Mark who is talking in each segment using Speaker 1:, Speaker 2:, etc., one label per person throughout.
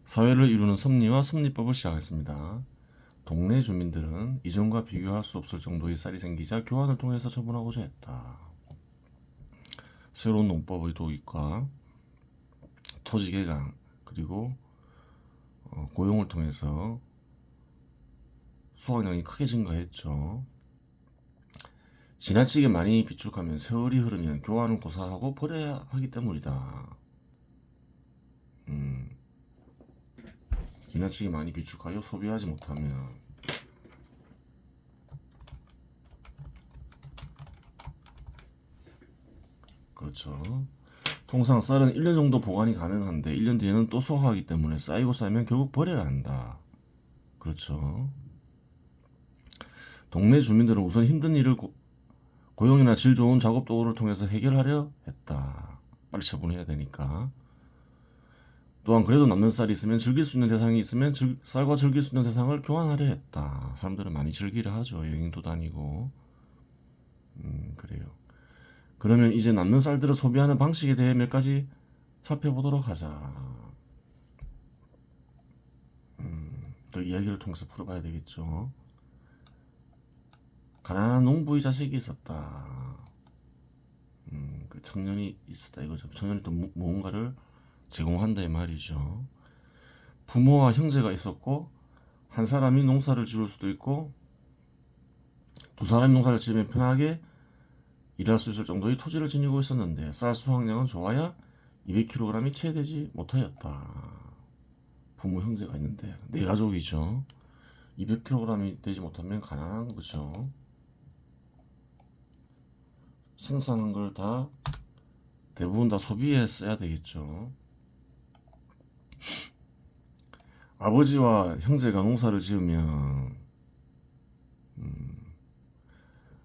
Speaker 1: 사회를 이루는 섭리와 섭리법을 시작했습니다. 동네 주민들은 이전과 비교할 수 없을 정도의 쌀이 생기자 교환을 통해서 처분하고자 했다. 새로운 농법의 도입과 토지 개강 그리고 고용을 통해서 수확량이 크게 증가했죠. 지나치게 많이 비축하면 세월이 흐르면 교환은 고사하고 버려야 하기 때문이다. 지나치게 많이 비축하여 소비하지 못하면 그렇죠. 통상 쌀은 1년 정도 보관이 가능한데 1년 뒤에는 또 수확하기 때문에 쌓이고 쌓이면 결국 버려야 한다. 그렇죠. 동네 주민들은 우선 힘든 일을 고용이나 질 좋은 작업 도구를 통해서 해결하려 했다. 빨리 처분해야 되니까. 또한 그래도 남는 쌀이 있으면 즐길 수 있는 대상이 있으면 쌀과 즐길 수 있는 대상을 교환하려 했다. 사람들은 많이 즐기려 하죠. 여행도 다니고. 그래요. 그러면 이제 남는 쌀들을 소비하는 방식에 대해 몇 가지 살펴보도록 하자. 더 이야기를 통해서 풀어봐야 되겠죠. 가난한 농부의 자식이 있었다. 그 청년이 있었다 이거죠. 청년이 또 무언가를 제공한다 이 말이죠. 부모와 형제가 있었고 한 사람이 농사를 지을 수도 있고 두 사람이 농사를 지으면 편하게 일할 수 있을 정도의 토지를 지니고 있었는데 쌀 수확량은 좋아야 200kg이 채 되지 못하였다. 부모 형제가 있는데 네 가족이죠. 200kg이 되지 못하면 가난한 거죠. 생산한 걸 다 대부분 다 소비에 써야 되겠죠. 아버지와 형제가 농사를 지으면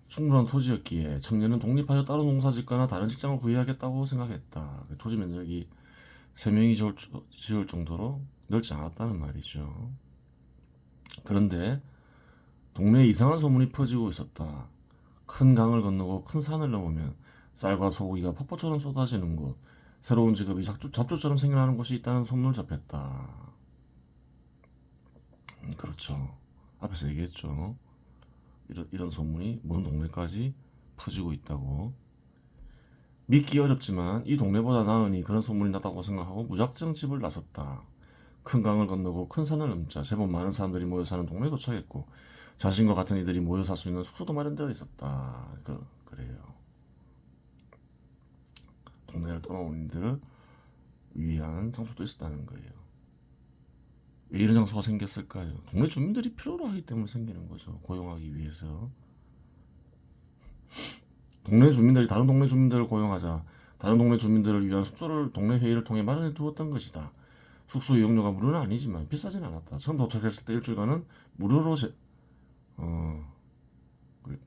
Speaker 1: 충분한 토지였기에 청년은 독립하여 따로 농사짓거나 다른 직장을 구해야겠다고 생각했다. 토지 면적이 3명이 지을 정도로 넓지 않았다는 말이죠. 그런데 동네에 이상한 소문이 퍼지고 있었다. 큰 강을 건너고 큰 산을 넘으면 쌀과 소고기가 폭포처럼 쏟아지는 곳, 새로운 직업이 잡초처럼 생겨나는 곳이 있다는 소문을 접했다. 그렇죠. 앞에서 얘기했죠. 이런 소문이 먼 동네까지 퍼지고 있다고. 믿기 어렵지만 이 동네보다 나으니 그런 소문이 났다고 생각하고 무작정 집을 나섰다. 큰 강을 건너고 큰 산을 넘자 제법 많은 사람들이 모여 사는 동네에 도착했고 자신과 같은 이들이 모여 살 수 있는 숙소도 마련되어 있었다. 그래요. 동네를 떠나온 이들을 위한 장소도 있었다는 거예요. 왜 이런 장소가 생겼을까요? 동네 주민들이 필요로 하기 때문에 생기는 거죠. 고용하기 위해서. 동네 주민들이 다른 동네 주민들을 고용하자 다른 동네 주민들을 위한 숙소를 동네 회의를 통해 마련해 두었던 것이다. 숙소 이용료가 무료는 아니지만 비싸진 않았다. 처음 도착했을 때 일주일간은 무료로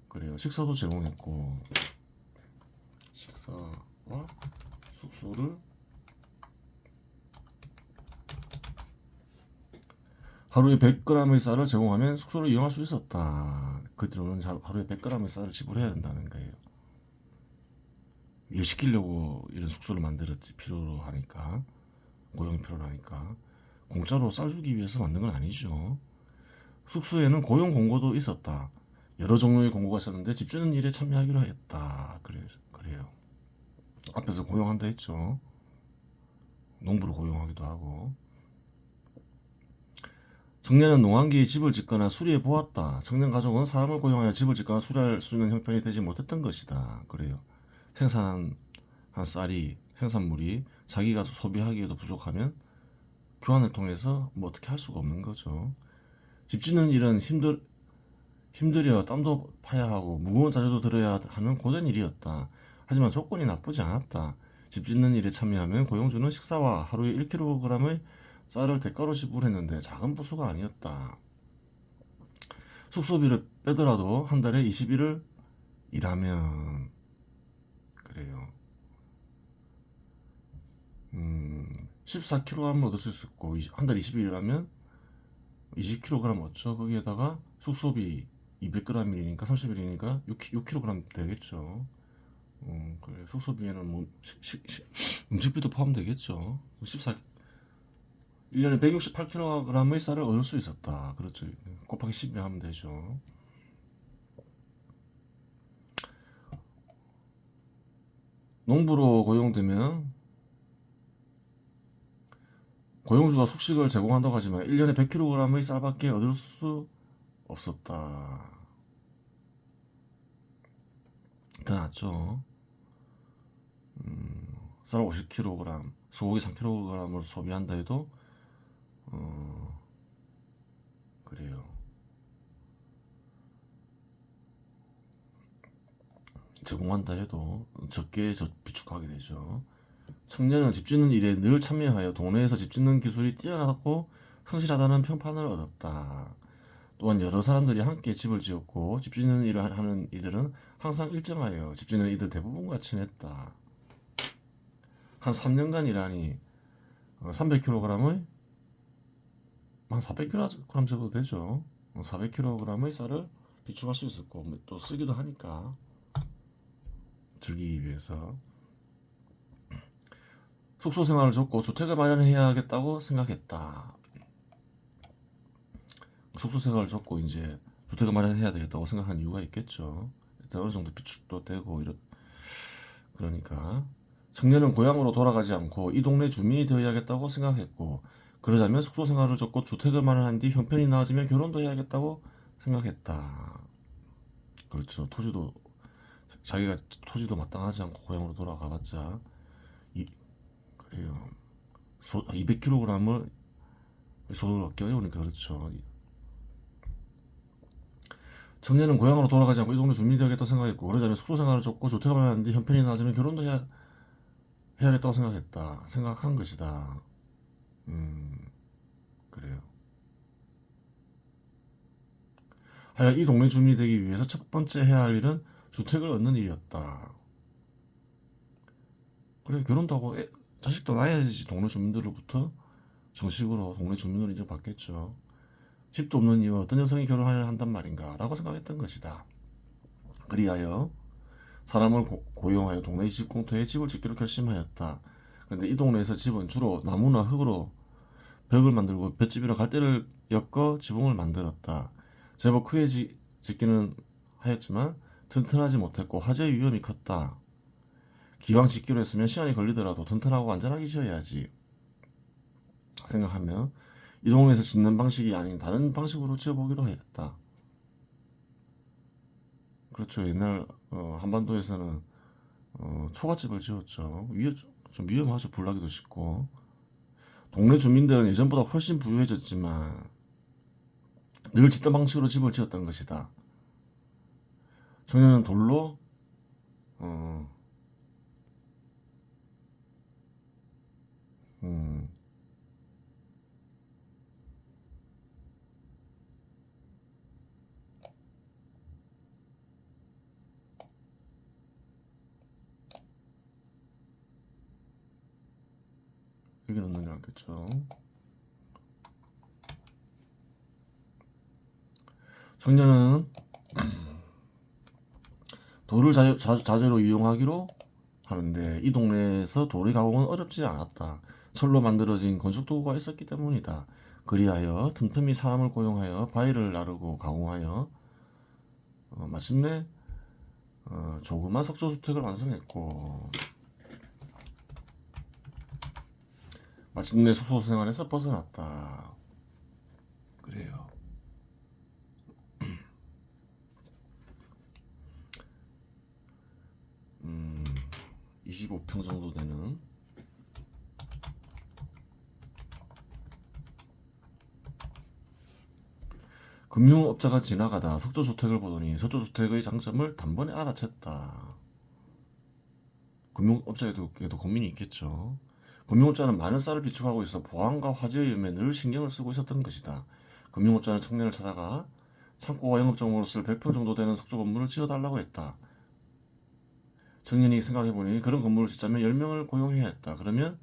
Speaker 1: 그래요. 식사도 제공했고 식사와 숙소를 하루에 100g의 쌀을 제공하면 숙소를 이용할 수 있었다. 그 뒤로는 하루에 100g의 쌀을 지불해야 된다는 거예요. 일 시키려고 이런 숙소를 만들었지. 필요로 하니까. 고용이 필요로 하니까. 공짜로 쌀 주기 위해서 만든 건 아니죠. 숙소에는 고용 공고도 있었다. 여러 종류의 공고가 있었는데 집주는 일에 참여하기로 했다. 그래요. 앞에서 고용한다 했죠. 농부를 고용하기도 하고. 청년은 농한기에 집을 짓거나 수리해 보았다. 청년 가족은 사람을 고용하여 집을 짓거나 수리할 수 있는 형편이 되지 못했던 것이다. 그래요. 생산한 쌀이 생산물이 자기가 소비하기에도 부족하면 교환을 통해서 뭐 어떻게 할 수가 없는 거죠. 집 짓는 일은 힘들여 땀도 파야 하고 무거운 자재도 들어야 하는 고된 일이었다. 하지만 조건이 나쁘지 않았다. 집 짓는 일에 참여하면 고용주는 식사와 하루에 1kg의 쌀을 대가로 지불했는데 작은 부수가 아니었다. 숙소비를 빼더라도 한 달에 20일을 일하면 그래요. 14kg을 얻을 수 있었고 한 달 20일 일하면 20kg 얻죠. 거기에다가 숙소비 200g이니까 30일이니까 6kg 되겠죠. 그래. 숙소비에는 뭐 음식비도 포함되겠죠. 1년에 168kg의 쌀을 얻을 수 있었다. 그렇죠. 곱하기 10을 하면 되죠. 농부로 고용되면 고용주가 숙식을 제공한다고 하지만 1년에 100kg의 쌀밖에 얻을 수 없었다. 더 낫죠. 쌀 50kg, 소고기 3kg을 소비한다 해도 그래요. 제공한다 해도 적게 비축하게 되죠. 청년은 집 짓는 일에 늘 참여하여 동네에서 집 짓는 기술이 뛰어나고 성실하다는 평판을 얻었다. 또한 여러 사람들이 함께 집을 지었고 집 짓는 일을 하는 이들은 항상 일정하여 집 짓는 이들 대부분과 친했다. 한 3년간 일하니 300kg의 한 400kg 정도 되죠. 400kg의 쌀을 비축할 수 있었고 또 쓰기도 하니까 즐기기 위해서 숙소 생활을 접고 주택을 마련해야겠다고 생각했다. 숙소 생활을 접고 이제 주택을 마련해야 되겠다고 생각한 이유가 있겠죠. 일단 어느 정도 비축도 되고 그러니까 청년은 고향으로 돌아가지 않고 이 동네 주민이 되어야겠다고 생각했고 그러자면 숙소 생활을 접고 주택을 마련한 뒤 형편이 나아지면 결혼도 해야겠다고 생각했다. 그렇죠. 자기가 토지도 마땅하지 않고 고향으로 돌아가봤자 그래요. 200kg을 소득을 얻기 어려우니까 그렇죠. 청년은 고향으로 돌아가지 않고 이 동네 주민이 되겠다고 생각했고 그러자면 숙소 생활을 접고 주택을 마련한 뒤 형편이 나아지면 결혼도 해야겠다고 생각한 것이다. 그래요. 하여 이 동네 주민이 되기 위해서 첫 번째 해야 할 일은 주택을 얻는 일이었다. 그래, 결혼도 하고 자식도 낳아야지 동네 주민들로부터 정식으로 동네 주민으로 인정받겠죠. 집도 없는 이유 어떤 여성이 결혼해야 한단 말인가 라고 생각했던 것이다. 그리하여 사람을 고용하여 동네 집 공터에 집을 짓기로 결심하였다. 그런데 이 동네에서 집은 주로 나무나 흙으로 벽을 만들고 볏집이나 갈대를 엮어 지붕을 만들었다. 제법 크게 짓기는 하였지만 튼튼하지 못했고 화재 위험이 컸다. 기왕 짓기로 했으면 시간이 걸리더라도 튼튼하고 안전하게 지어야지 생각하며 이 동네에서 짓는 방식이 아닌 다른 방식으로 지어보기로 하였다. 그렇죠. 옛날 한반도에서는 초가집을 지었죠. 좀 위험하죠. 불나기도 쉽고. 동네 주민들은 예전보다 훨씬 부유해졌지만 늘 짓던 방식으로 집을 지었던 것이다. 청년은 돌로 어, 음, 여기 넣는 게 낫겠죠. 청년은 돌을 자재로 이용하기로 하는데 이 동네에서 돌의 가공은 어렵지 않았다. 철로 만들어진 건축도구가 있었기 때문이다. 그리하여 틈틈이 사람을 고용하여 바위를 나르고 가공하여 마침내 조그만 석조주택을 완성했고 마침내 숙소 생활에서 벗어났다. 그래요. 25평 정도 되는 금융업자가 지나가다 석조주택을 보더니 석조주택의 장점을 단번에 알아챘다. 금융업자에도 고민이 있겠죠. 금융업자는 많은 쌀을 비축하고 있어 보안과 화재 위험에 늘 신경을 쓰고 있었던 것이다. 금융업자는 청년을 찾아가 창고와 영업정으로 쓸 100평 정도 되는 석조 건물을 지어달라고 했다. 청년이 생각해보니 그런 건물을 짓자면 10명을 고용해야 했다. 그러면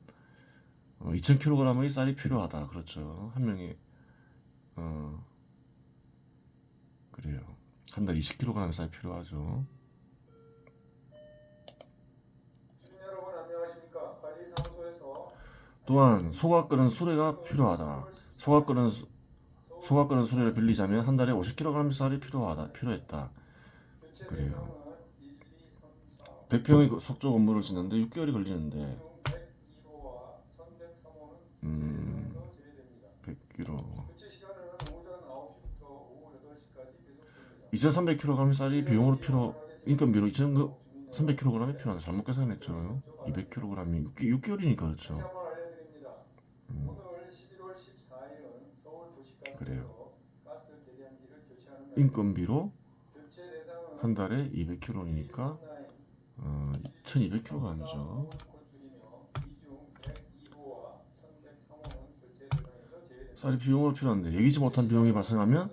Speaker 1: 2000kg의 쌀이 필요하다. 그렇죠. 한 명이 그래요. 한 달 20kg의 쌀이 필요하죠.
Speaker 2: 시민 여러분 안녕하십니까? 관리사무소에서
Speaker 1: 또한 소각 끓은 수레가 필요하다. 소각 끓은 수레를 빌리자면 한 달에 50kg 쌀이 필요했다. 그래요. 100평의 석조 건물을 짓는데 6개월이 걸리는데 100kg 2,300kg 쌀이 인건비로 2,300kg이 필요하다. 잘못 계산했죠. 200kg이 6개월이니까 그렇죠. 음, 그래요. 인건비로 한 달에 200kg니까 1,200kg이죠. 쌀이 비용으로 필요한데 예기치 못한 비용이 발생하면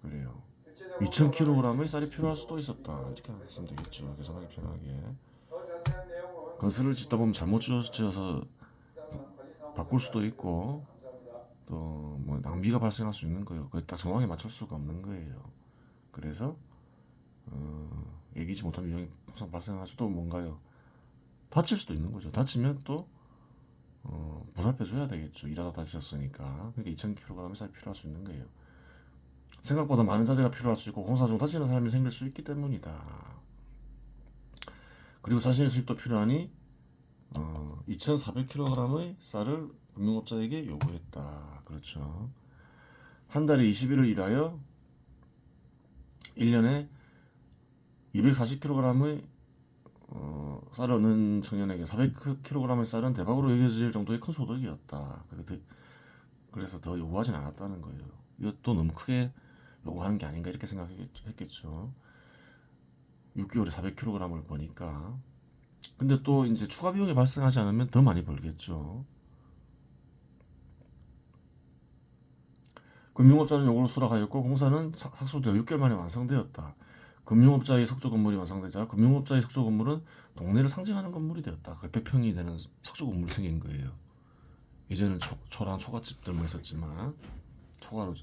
Speaker 1: 그래요. 2,000kg의 쌀이 필요할 수도 있었다. 이렇게 말하면 되겠죠. 계산하기 편하게. 건설을 짓다 보면 잘못 지어서 바꿀 수도 있고 또 뭐 낭비가 발생할 수 있는 거예요. 그걸 딱 정확히 맞출 수가 없는 거예요. 그래서 예기치 못한 비용이 항상 발생하죠. 또 뭔가요? 다칠 수도 있는 거죠. 다치면 또 보살펴 줘야 되겠죠. 일하다 다치셨으니까. 그러니까 2,000kg의 쌀이 필요할 수 있는 거예요. 생각보다 많은 자재가 필요할 수 있고 공사 중 다치는 사람이 생길 수 있기 때문이다. 그리고 자신의 수입도 필요하니 2,400kg의 쌀을 금융업자에게 요구했다. 그렇죠. 한 달에 20일을 일하여 1년에 240kg의 쌀을 얻는 청년에게 400kg의 쌀은 대박으로 여겨질 정도의 큰 소득이었다. 그래서 더 요구하진 않았다는 거예요. 이것도 너무 크게 요구하는 게 아닌가 이렇게 생각했겠죠. 6개월에 400kg을 버니까. 근데 또 이제 추가 비용이 발생하지 않으면 더 많이 벌겠죠. 금융업자는 요구를 수락하였고 공사는 착수되어 6개월 만에 완성되었다. 금융업자의 석조 건물이 완성되자 금융업자의 석조 건물은 동네를 상징하는 건물이 되었다. 100평이 되는 석조 건물이 생긴 거예요. 예전에는 초랑 초가집들만 있었지만 초가로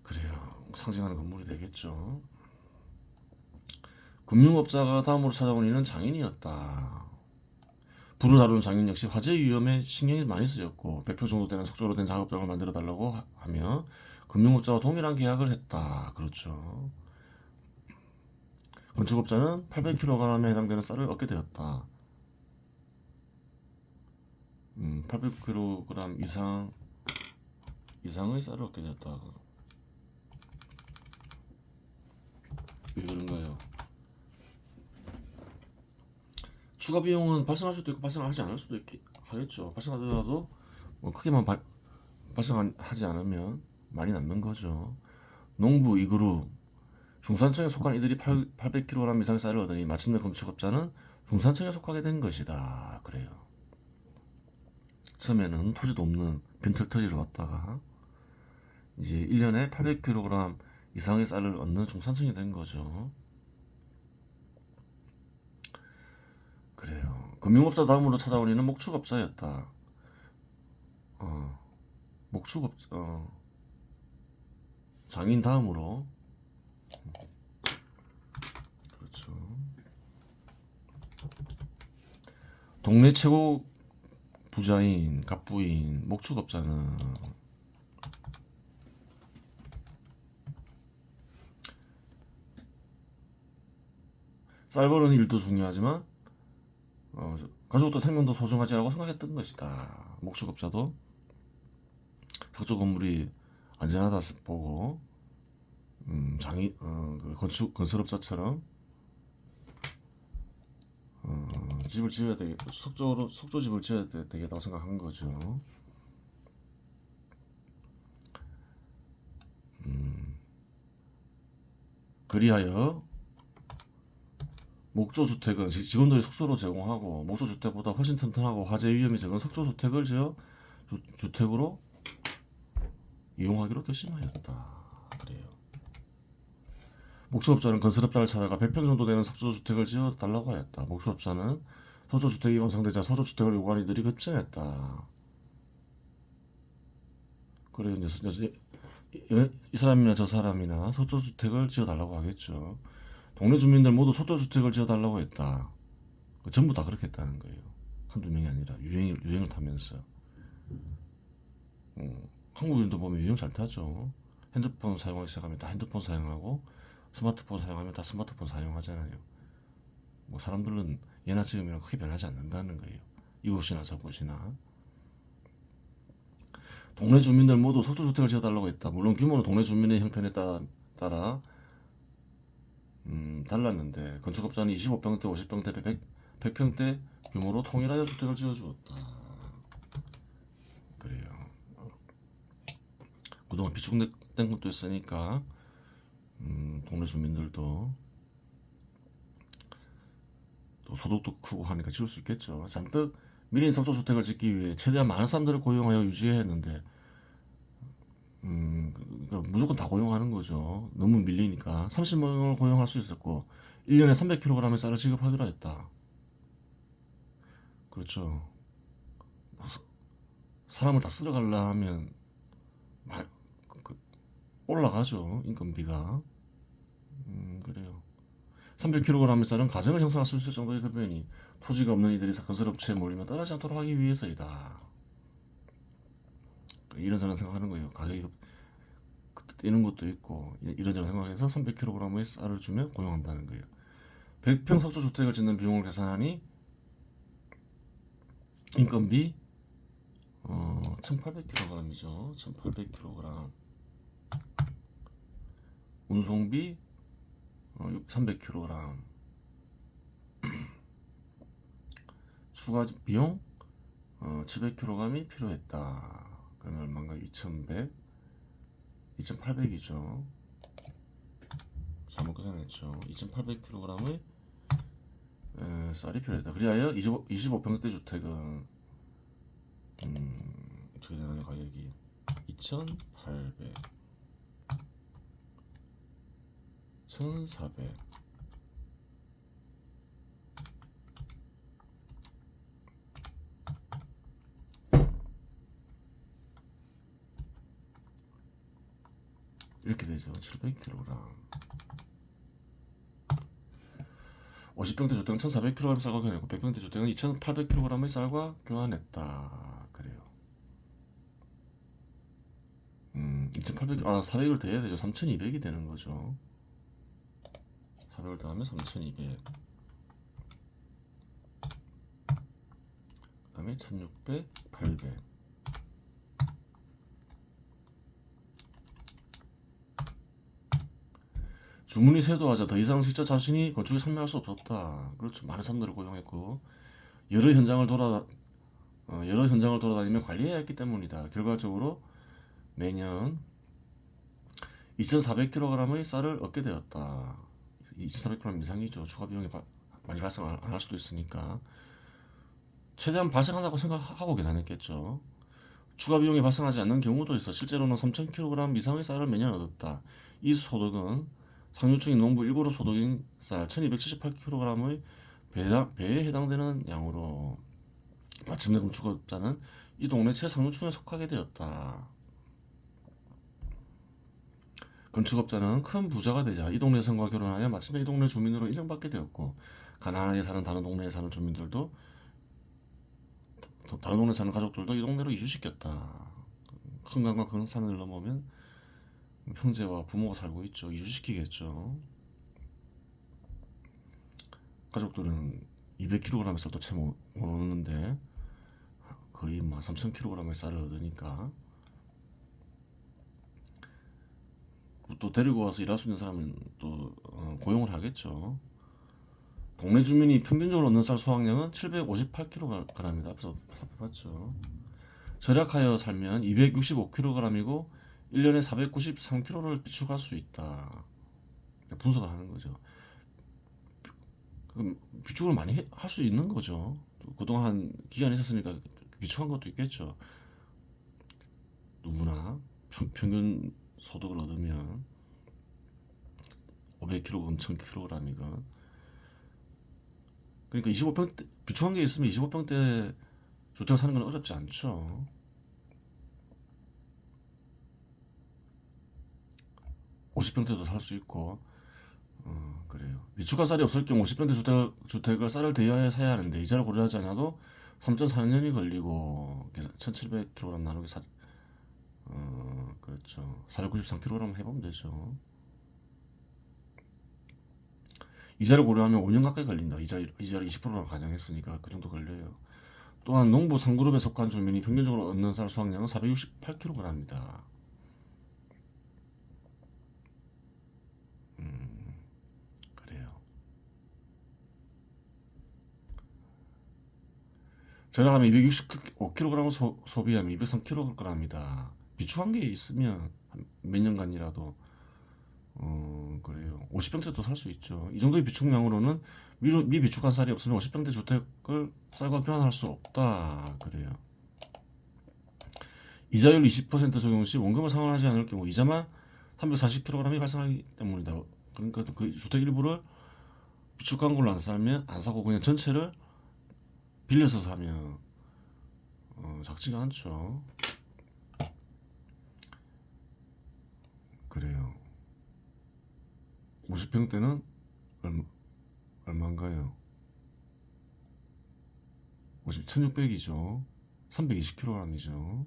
Speaker 1: 그래요. 상징하는 건물이 되겠죠. 금융업자가 다음으로 찾아온 이는 장인이었다. 불을 다루는 장인 역시 화재 위험에 신경이 많이 쓰였고 100평 정도 되는 석조로 된 작업장을 만들어 달라고 하며 금융업자와 동일한 계약을 했다. 그렇죠. 건축업자는 800kg에 해당되는 쌀을 얻게 되었다. 800kg 이상의 쌀을 얻게 되었다. 왜 그런가요? 추가 비용은 발생할 수도 있고 발생하지 않을 수도 하겠죠. 발생하더라도 뭐 크게만 발생하지 않으면 많이 남는 거죠. 농부 이그룹 중산층에 속한 이들이 800kg 이상의 쌀을 얻으니 마침내 건축업자는 중산층에 속하게 된 것이다. 그래요. 처음에는 토지도 없는 빈털터리로 왔다가 이제 1년에 800kg 이상의 쌀을 얻는 중산층이 된 거죠. 그래요. 금융업자 다음으로 찾아온 이는 목축업자였다. 목축업자 장인 다음으로 그렇죠. 동네 최고 부자인 갑부인 목축업자는 쌀 버는 일도 중요하지만 가족도 생명도 소중하지라고 생각했던 것이다. 목축업자도 석조 건물이 안전하다 보고 건설업자처럼 집을 지어야 석조 집을 지어야 되겠다고 생각한 거죠. 그리하여 목조주택은 직원들이 숙소로 제공하고 목조주택보다 훨씬 튼튼하고 화재 위험이 적은 석조주택을 지어 주택으로 이용하기로 결심하였다. 그래요. 목축업자는 건설업자를 찾아가 100평 정도 되는 석조주택을 지어 달라고 하였다. 목축업자는 석조주택이 완성되자 석조주택을 요구하는 이들이 급증했다. 그래요. 이제 이 사람이나 저 사람이나 석조주택을 지어 달라고 하겠죠. 동네 주민들 모두 석조주택을 지어 달라고 했다. 전부 다 그렇게 했다는 거예요. 한두 명이 아니라 유행을 타면서. 한국인도 보면 유행 잘 타죠. 핸드폰 사용하기 시작하면 다 핸드폰 사용하고, 스마트폰 사용하면 다 스마트폰 사용하잖아요. 뭐 사람들은 예나 지금이랑 크게 변하지 않는다는 거예요. 이곳이나 저곳이나. 동네 주민들 모두 속초주택을 지어달라고 했다. 물론 규모는 동네 주민의 형편에 따라 달랐는데 건축업자는 25평대, 50평대, 100평대 규모로 통일하여 주택을 지어주었다. 그래요. 그동안 비축된 것도 있으니까 동네 주민들도 또 소득도 크고 하니까 지을 수 있겠죠. 잔뜩 밀린 상속주택을 짓기 위해 최대한 많은 사람들을 고용하여 유지해야 했는데 그러니까 무조건 다 고용하는 거죠. 너무 밀리니까 30명을 고용할 수 있었고 1년에 300kg의 쌀을 지급하기로 했다. 그렇죠. 사람을 다 쓸어가려 하면 그- 올라가죠, 인건비가. 그래요. 300kg의 쌀은 가정을 형성할 수 있을 정도의 급여니 토지가 없는 이들이 건설업체에 몰리면 떠나지 않도록 하기 위해서이다. 이런저런 생각하는 거예요. 가격이 뛰는 것도 있고 이런저런 생각해서 300kg의 쌀을 주면 고용한다는 거예요. 100평 석조주택을 짓는 비용을 계산하니 인건비 1800kg이죠. 1800kg. 운송비 300kg. 추가 비용 700kg이 필요했다. 그러면 얼마인가? 2100, 2800이죠. 잘못 계산했죠. 2800kg의 쌀이 필요했다. 그리하여 25평대 주택은 어떻게 되나요? 가격이 2800, 1400. 이렇게 되죠. 700kg. 50평대 주택은 1400kg 쌀과 교환했고 100평대 주택은 2800kg의 쌀과 교환했다. 그래요. 2800, 400을 더해야 되죠. 3200이 되는 거죠. 400을 더하면 3200. 그 다음에 1600, 800. 주문이 쇄도하자 더 이상 직접 자신이 건축에 참여할 수 없었다. 그렇죠. 많은 사람들을 고용했고 여러 현장을 돌아다니며 관리해야 했기 때문이다. 결과적으로 매년 2,400kg의 쌀을 얻게 되었다. 2,400kg 이상이죠. 추가 비용이 많이 발생 안 할 수도 있으니까 최대한 발생한다고 생각하고 계산했겠죠. 추가 비용이 발생하지 않는 경우도 있어 실제로는 3,000kg 이상의 쌀을 매년 얻었다. 이 소득은 상류층인 농부 1그룹 소득인 쌀 1,278kg의 배에 해당되는 양으로 마침내 건축업자는 이 동네 최상류층에 속하게 되었다. 건축업자는 큰 부자가 되자 이 동네 여성과 결혼하여 마침내 이 동네 주민으로 인정받게 되었고 가난하게 사는 다른 동네에 사는 주민들도 다른 동네 사는 가족들도 이 동네로 이주시켰다. 큰 강과 큰 산을 넘으면 형제와 부모가 살고 있죠. 이주시키겠죠. 가족들은 200kg의 쌀도 채 못 얻는데 거의 막 3,000kg의 쌀을 얻으니까 또 데리고 와서 일할 수 있는 사람은 또 고용을 하겠죠. 동네 주민이 평균적으로 얻는 쌀 수확량은 758kg입니다. 앞서 살펴봤죠. 절약하여 살면 265kg이고 1년에 493kg를 비축할 수 있다. 분석을 하는 거죠. 그럼 비축을 많이 할 수 있는 거죠. 그동안 한 기간이 있었으니까 비축한 것도 있겠죠. 누구나 평균 소득을 얻으면 500kg, 1000kg이건 그러니까 25평대 비축한 게 있으면 25평대 주택을 사는 건 어렵지 않죠. 50평대도 살 수 있고 그래요. 비축한 쌀이 없을 경우 50평대 주택을 쌀을 대여해 사야 하는데 이자를 고려하지 않아도 3.4년이 걸리고 1700kg 나누기 그렇죠. 493kg 해보면 되죠. 이자를 고려하면 5년 가까이 걸린다. 이자를 20%로 가정했으니까 그 정도 걸려요. 또한 농부 3그룹에 속한 주민이 평균적으로 얻는 쌀 수확량은 468kg입니다. 그래요. 절약하면 265kg 소비하면 203kg입니다. 비축한 게 있으면 몇 년간이라도 그래요. 50평대도 살 수 있죠. 이 정도의 비축량으로는 미비축한 쌀이 없으면 50평대 주택을 쌀과 교환할 수 없다. 그래요. 이자율 20% 적용 시 원금을 상환하지 않을 경우 이자만 340kg이 발생하기 때문이다. 그러니까 그 주택 일부를 비축한 걸로 안 사고 그냥 전체를 빌려서 사면 작지가 않죠. 그래요. 50평대는 얼마인가요? 1600이죠. 320kg이죠.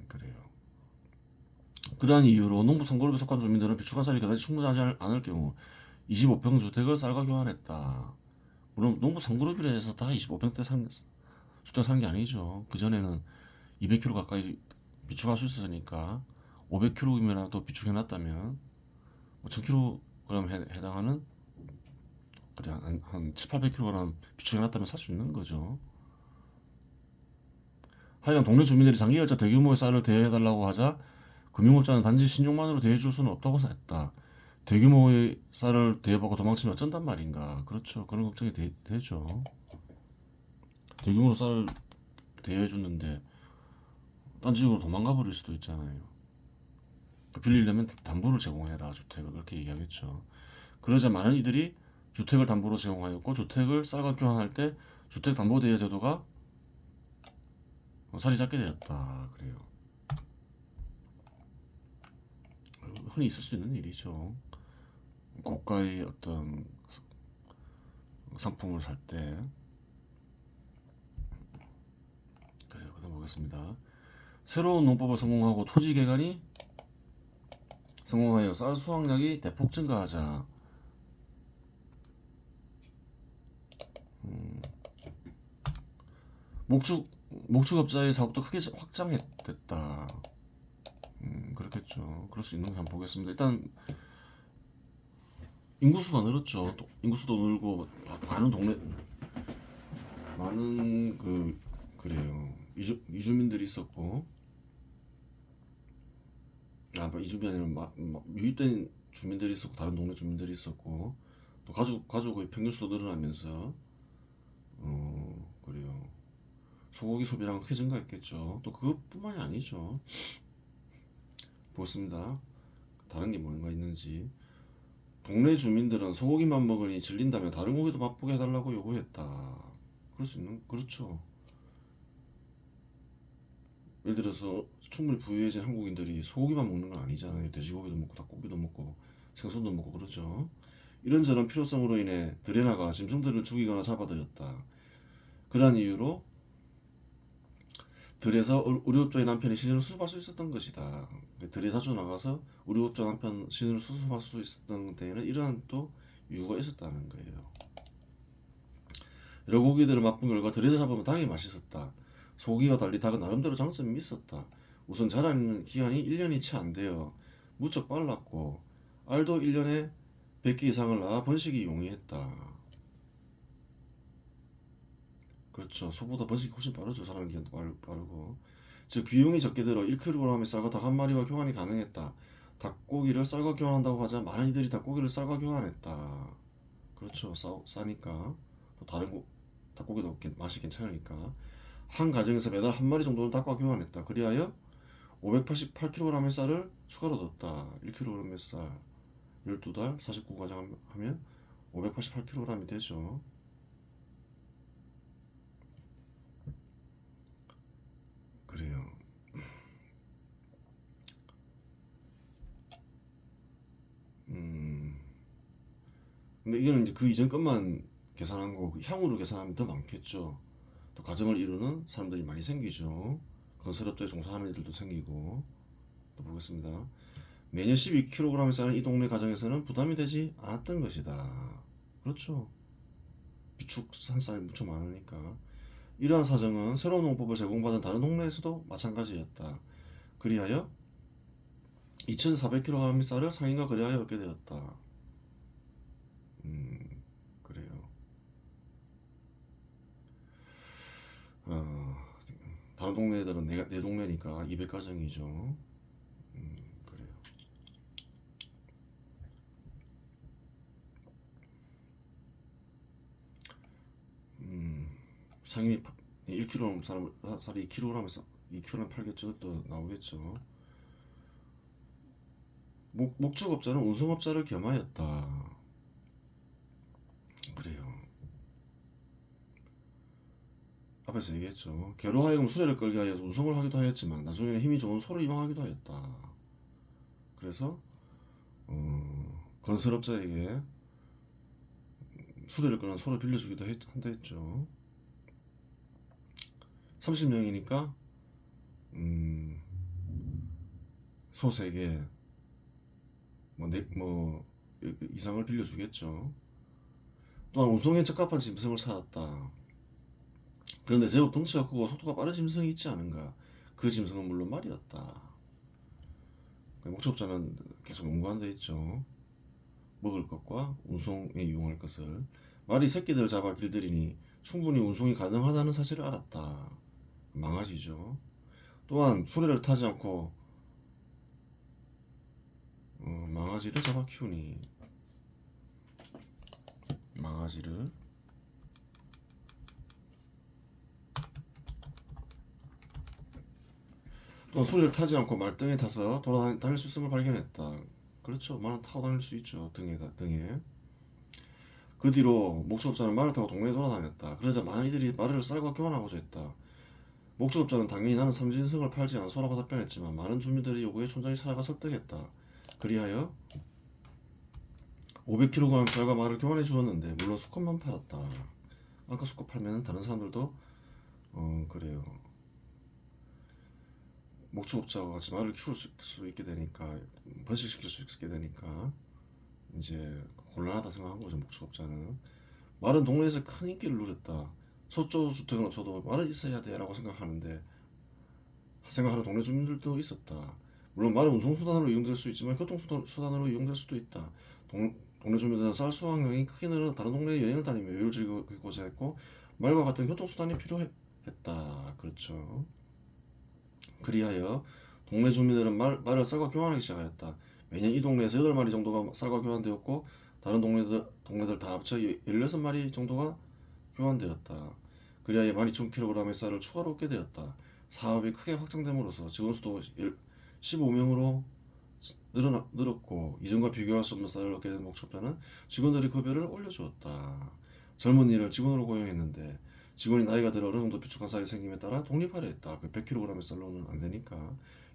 Speaker 1: 그래요. 그러한 이유로 농부 선거grup에 속한 주민들은 비축한 쌀이 그다지 충분하지 않을 경우 25평 주택을 쌀과 교환했다. 물론 농부 선그룹이라 해서 다 25평대 주택 사는 게 아니죠. 그전에는 200kg 가까이 비축할 수 있었으니까 500kg이면 또 비축해놨다면 1000kg 해당하는 그래 한 7, 800kg 비축해놨다면 살 수 있는 거죠. 하여간 동네 주민들이 장기결자 대규모의 쌀을 대여해달라고 하자 금융업자는 단지 신용만으로 대여해줄 수는 없다고 했다. 대규모의 쌀을 대여받고 도망치면 어쩐단 말인가. 그렇죠. 그런 걱정이 되죠. 대규모로 쌀을 대여해줬는데 딴 지역으로 도망가 버릴 수도 있잖아요. 빌리려면 담보를 제공해라 주택을 그렇게 얘기하겠죠. 그러자 많은 이들이 주택을 담보로 제공하였고 주택을 쌀과 교환할 때 주택담보대여 제도가 살이 잡게 되었다. 그래요. 흔히 있을 수 있는 일이죠. 고가의 어떤 상품을 살 때. 그래요. 그다음 보겠습니다. 새로운 농법을 성공하고 토지 개간이 성공하여 쌀 수확량이 대폭 증가하자 목축업자의 사업도 크게 확장됐다. 그렇겠죠. 그럴 수 있는 거 한번 보겠습니다. 일단 인구수가 늘었죠. 인구수도 늘고 많은 그래요. 이주민들이 있었고 뭐 이주민이 아니라 유입된 주민들이 있었고 다른 동네 주민들이 있었고 또 가족의 평균 수도 늘어나면서 그래요. 소고기 소비량 크게 증가했겠죠. 또 그것뿐만이 아니죠. 보겠습니다. 다른 게 뭔가 있는지. 동네 주민들은 소고기만 먹으니 질린다며 다른 고기도 맛보게 해달라고 요구했다. 그럴 수 있는 그렇죠. 예를 들어서 충분히 부유해진 한국인들이 소고기만 먹는 건 아니잖아요. 돼지고기도 먹고 닭고기도 먹고 생선도 먹고 그러죠. 이런저런 필요성으로 인해 들에나가 짐승들을 죽이거나 잡아들였다. 그러한 이유로 들에서 의료업자의 남편이 신을 수습할 수 있었던 것이다. 들에 자주 나가서 의료업자 남편 신을 수습할 수 있었던 데에는 이러한 또 이유가 있었다는 거예요. 여러 고기들을 맛본 결과 들에서 잡으면 당연히 맛있었다. 소고기와 달리 닭은 나름대로 장점이 있었다. 우선 자라는 기간이 1년이 채 안 돼요. 무척 빨랐고 알도 1년에 100개 이상을 낳아 번식이 용이했다. 그렇죠. 소보다 번식이 훨씬 빠르죠. 자라는 기간도 빠르고. 즉 비용이 적게 들어 1kg의 쌀과 닭 한 마리와 교환이 가능했다. 닭고기를 쌀과 교환한다고 하자 많은 이들이 닭고기를 쌀과 교환했다. 그렇죠. 싸니까 또 닭고기도 맛이 괜찮으니까 한 가정에서 매달 한 마리 정도는 닭과 교환했다. 그리하여 588kg의 쌀을 추가로 넣었다. 1kg의 쌀 12달 49가정 하면 588kg이 되죠. 그래요. 근데 이거는 이제 그 이전 것만 계산한 거고 향후로 계산하면 더 많겠죠. 또 가정을 이루는 사람들이 많이 생기죠. 건설업자에 종사하는 애들도 생기고. 또 보겠습니다. 매년 12kg을 싸는 이 동네 가정에서는 부담이 되지 않았던 것이다. 그렇죠. 비축 한 쌀이 무척 많으니까. 이러한 사정은 새로운 농법을 제공받은 다른 동네에서도 마찬가지였다. 그리하여 2,400kg 쌀을 상인과 거래하여 얻게 되었다. 그래요. 어, 다른 동네들은 내 동네니까 200가정이죠. 그래요. 상인이 1kg 쌀이 2kg라면 2kg면 팔겠죠. 또 나오겠죠. 목축업자는 운송업자를 겸하였다. 그래요. 앞에서 얘기했죠. 개로 하여금 수레를 끌게 하여 운송을 하기도 하였지만 나중에는 힘이 좋은 소를 이용하기도 하였다. 그래서 건설업자에게 수레를 끄는 소를 빌려주기도 한다 했죠. 30명이니까 소 3개 뭐 이상을 빌려주겠죠. 또한 운송에 적합한 짐승을 찾았다. 그런데 제법 덩치가 크고 속도가 빠른 짐승이 있지 않은가. 그 짐승은 물론 말이었다. 목적자는 계속 연구한다 했죠. 먹을 것과 운송에 이용할 것을. 말이 새끼들을 잡아 길들이니 충분히 운송이 가능하다는 사실을 알았다. 망아지죠. 또한 수레를 타지 않고 망아지를 잡아 키우니 망아지를 또 수레를 타지 않고 말등에 타서 돌아다닐 수 있음을 발견했다. 그렇죠. 말은 타고 다닐 수 있죠. 등에. 그 뒤로 목축업자는 말을 타고 동네에 돌아다녔다. 그러자 많은 이들이 말을 쌀과 교환하고자 했다. 목축업자는 당연히 나는 삼진승을 팔지 않소라고 답변했지만 많은 주민들의 요구에 촌장이 찾아가 설득했다. 그리하여 500kg 쌀과 말을 교환해 주었는데 물론 수컷만 팔았다. 아까 수컷 팔면 다른 사람들도 그래요. 목축업자와 같이 말을 키울 수 있게 되니까 번식시킬 수 있게 되니까 이제 곤란하다 생각한 거죠. 목축업자는 말은 동네에서 큰 인기를 누렸다. 소조주택은 없어도 말은 있어야 돼라고 생각하는 동네 주민들도 있었다. 물론 말은 운송수단으로 이용될 수 있지만 교통수단으로 이용될 수도 있다. 동네 주민들은 쌀 수확량이 크게 늘어 다른 동네에 여행을 다니며 여유를 즐기고자 했고 말과 같은 교통수단이 필요했다. 그렇죠. 그리하여 동네 주민들은 말을 쌀과 교환하기 시작하였다. 매년 이 동네에서 8마리 정도가 쌀과 교환되었고 다른 동네들 다 합쳐 16마리 정도가 교환되었다. 그리하여 12,000kg의 쌀을 추가로 얻게 되었다. 사업이 크게 확장됨으로써 직원 수도 15명으로 늘었고 이전과 비교할 수 없는 쌀을 얻게 된 목축자는 직원들이 급여를 올려주었다. 젊은이를 직원으로 고용했는데 직원이 나이가 들어 어느 정도 비축한 쌀이 생김에 따라 독립하려 했다. 100kg의 쌀로는 안 되니까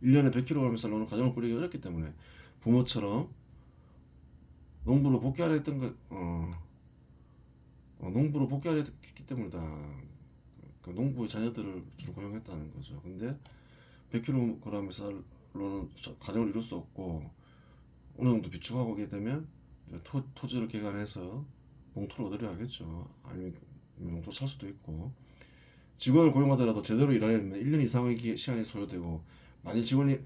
Speaker 1: 1년에 100kg의 쌀로는 가정을 꾸리기 어렵기 때문에 부모처럼 농부로 복귀하려 했던 농부로 복귀하려 했기 때문이다. 그 농부의 자녀들을 주로 고용했다는 거죠. 근데 100kg의 쌀로는 가정을 이룰 수 없고 어느 정도 비축하고 오게 되면 토지를 개간해서 농토를 얻으려 하겠죠. 아니면 농토 살 수도 있고 직원을 고용하더라도 제대로 일하려면 1년 이상의 시간이 소요되고 만일 직원이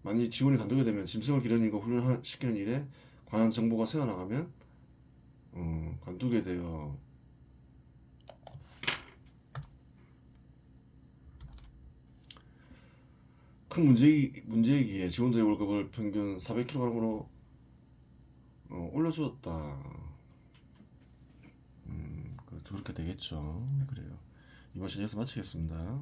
Speaker 1: 간두게 되면 짐승을 기르는 거 훈련시키는 일에 관한 정보가 새어나가면 관두게 돼요. 큰 문제이기에 직원들의 월급을 평균 400kg으로 올려주었다. 그렇게 되겠죠. 그래요. 이번 시간 여기서 마치겠습니다.